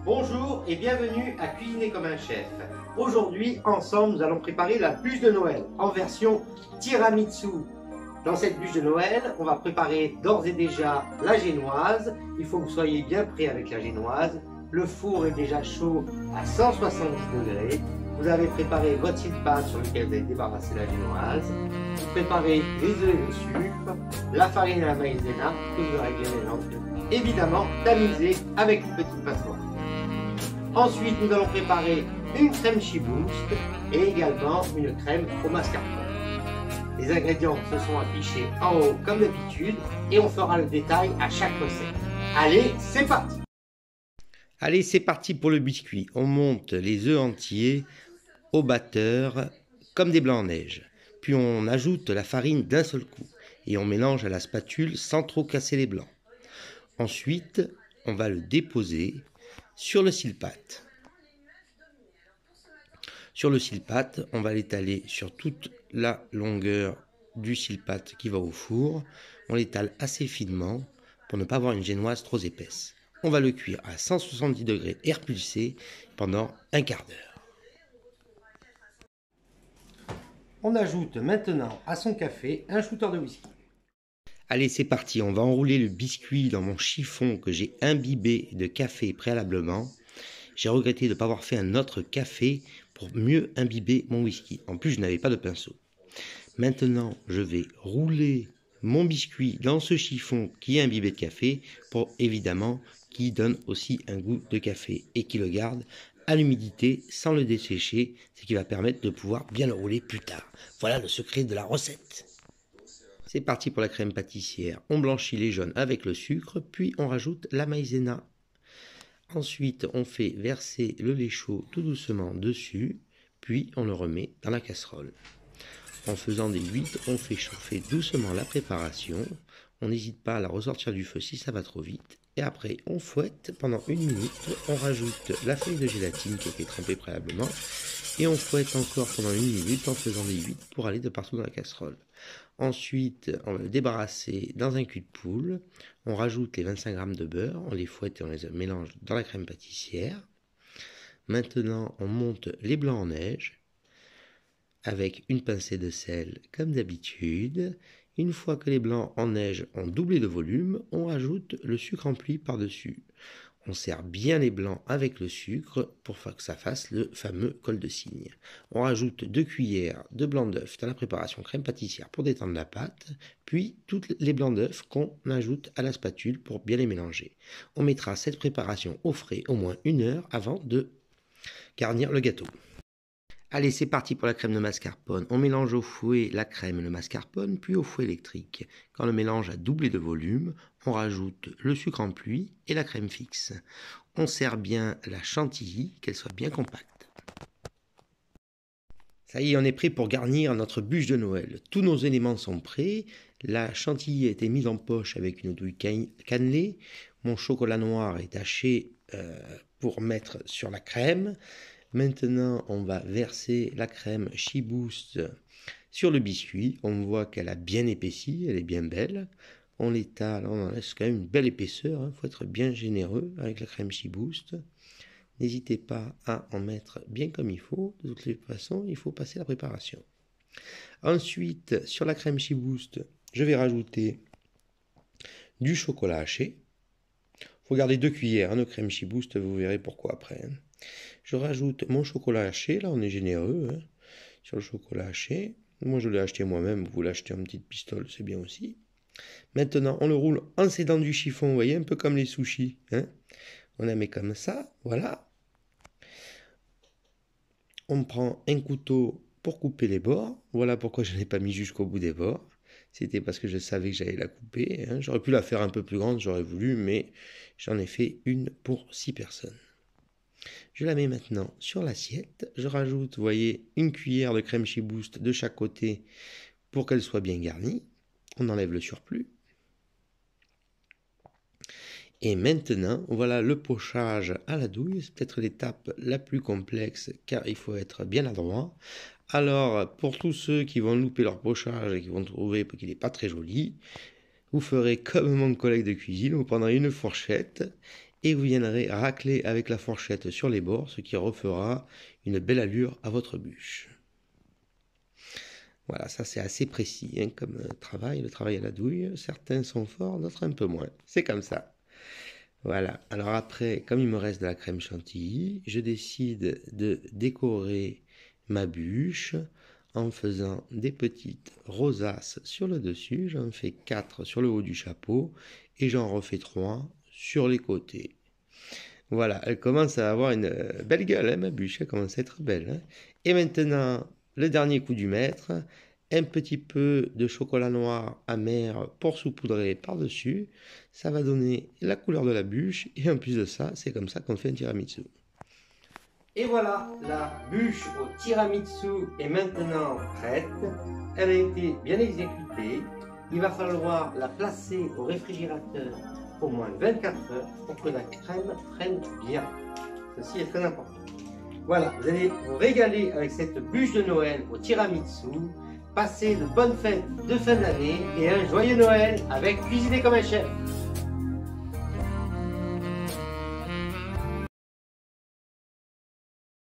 Bonjour et bienvenue à Cuisiner comme un chef. Aujourd'hui, ensemble, nous allons préparer la bûche de Noël en version tiramisu. Dans cette bûche de Noël, on va préparer d'ores et déjà la génoise. Il faut que vous soyez bien prêts avec la génoise. Le four est déjà chaud à 170 degrés. Vous avez préparé votre silpat sur lequel vous allez débarrasser la génoise. Vous préparez les œufs et le sucre, la farine et la maïzena que vous aurez bien mélangé. Évidemment, tamisé avec une petite passoire. Ensuite, nous allons préparer une crème Chiboost et également une crème au mascarpone. Les ingrédients se sont affichés en haut comme d'habitude et on fera le détail à chaque recette. Allez, c'est parti! Allez, c'est parti pour le biscuit. On monte les œufs entiers au batteur comme des blancs en neige. Puis on ajoute la farine d'un seul coup et on mélange à la spatule sans trop casser les blancs. Ensuite, on va le déposer sur le silpat. Sur le silpat, on va l'étaler sur toute la longueur du silpat qui va au four. On l'étale assez finement pour ne pas avoir une génoise trop épaisse. On va le cuire à 170 degrés air pulsé pendant un quart d'heure. On ajoute maintenant à son café un shooter de whisky. Allez, c'est parti, on va enrouler le biscuit dans mon chiffon que j'ai imbibé de café préalablement. J'ai regretté de ne pas avoir fait un autre café pour mieux imbiber mon whisky. En plus, je n'avais pas de pinceau. Maintenant, je vais rouler mon biscuit dans ce chiffon qui est imbibé de café pour évidemment qu'il donne aussi un goût de café et qu'il le garde à l'humidité sans le dessécher, ce qui va permettre de pouvoir bien le rouler plus tard. Voilà le secret de la recette. C'est parti pour la crème pâtissière. On blanchit les jaunes avec le sucre, puis on rajoute la maïzena. Ensuite, on fait verser le lait chaud tout doucement dessus, puis on le remet dans la casserole. En faisant des huîtres, on fait chauffer doucement la préparation. On n'hésite pas à la ressortir du feu si ça va trop vite. Et après, on fouette pendant 1 minute. On rajoute la feuille de gélatine qui a été trempée préalablement. Et on fouette encore pendant 1 minute en faisant des huîtres pour aller de partout dans la casserole. Ensuite, on va le débarrasser dans un cul de poule. On rajoute les 25 g de beurre, on les fouette et on les mélange dans la crème pâtissière. Maintenant, on monte les blancs en neige avec une pincée de sel comme d'habitude. Une fois que les blancs en neige ont doublé de volume, on rajoute le sucre empli par-dessus. On serre bien les blancs avec le sucre pour que ça fasse le fameux col de cygne. On rajoute 2 cuillères de blanc d'œuf dans la préparation crème pâtissière pour détendre la pâte, puis tous les blancs d'œuf qu'on ajoute à la spatule pour bien les mélanger. On mettra cette préparation au frais au moins 1 heure avant de garnir le gâteau. Allez, c'est parti pour la crème de mascarpone. On mélange au fouet la crème et le mascarpone, puis au fouet électrique. Quand le mélange a doublé de volume, on rajoute le sucre en pluie et la crème fixe. On serre bien la chantilly, qu'elle soit bien compacte. Ça y est, on est prêt pour garnir notre bûche de Noël. Tous nos éléments sont prêts. La chantilly a été mise en poche avec une douille cannelée. Mon chocolat noir est haché pour mettre sur la crème. Maintenant, on va verser la crème Chiboost sur le biscuit. On voit qu'elle a bien épaissi, elle est bien belle. On l'étale, on en laisse quand même une belle épaisseur. Il faut être bien généreux avec la crème Chiboost. N'hésitez pas à en mettre bien comme il faut. De toutes les façons, il faut passer la préparation. Ensuite, sur la crème Chiboost, je vais rajouter du chocolat haché. Il faut garder 2 cuillères de crème Chiboost, vous verrez pourquoi après. Je rajoute mon chocolat haché, là on est généreux sur le chocolat haché. Moi je l'ai acheté moi-même, vous l'achetez en petite pistole, c'est bien aussi. Maintenant on le roule en s'aidant du chiffon, vous voyez, un peu comme les sushis. On la met comme ça, voilà. On prend un couteau pour couper les bords. Voilà pourquoi je ne l'ai pas mis jusqu'au bout des bords. C'était parce que je savais que j'allais la couper. J'aurais pu la faire un peu plus grande, j'aurais voulu, mais j'en ai fait une pour 6 personnes. Je la mets maintenant sur l'assiette. Je rajoute, vous voyez, 1 cuillère de crème Chiboost de chaque côté pour qu'elle soit bien garnie. On enlève le surplus. Et maintenant, voilà le pochage à la douille. C'est peut-être l'étape la plus complexe car il faut être bien adroit. Alors, pour tous ceux qui vont louper leur pochage et qui vont trouver qu'il n'est pas très joli, vous ferez comme mon collègue de cuisine, vous prendrez une fourchette et vous viendrez racler avec la fourchette sur les bords, ce qui refera une belle allure à votre bûche. Voilà, ça c'est assez précis hein, comme travail, le travail à la douille. Certains sont forts, d'autres un peu moins. C'est comme ça. Voilà, alors après, comme il me reste de la crème chantilly, je décide de décorer ma bûche en faisant des petites rosaces sur le dessus. J'en fais 4 sur le haut du chapeau et j'en refais 3 sur les côtés. Voilà, elle commence à avoir une belle gueule, hein, ma bûche, elle commence à être belle. Hein. Et maintenant, le dernier coup du maître, un petit peu de chocolat noir amer pour saupoudrer par-dessus. Ça va donner la couleur de la bûche et en plus de ça, c'est comme ça qu'on fait un tiramisu. Et voilà, la bûche au tiramisu est maintenant prête. Elle a été bien exécutée. Il va falloir la placer au réfrigérateur au moins 24 heures pour que la crème prenne bien. Ceci est très important. Voilà, vous allez vous régaler avec cette bûche de Noël au tiramisu. Passez de bonnes fêtes de fin d'année et un joyeux Noël avec Cuisiner comme un chef.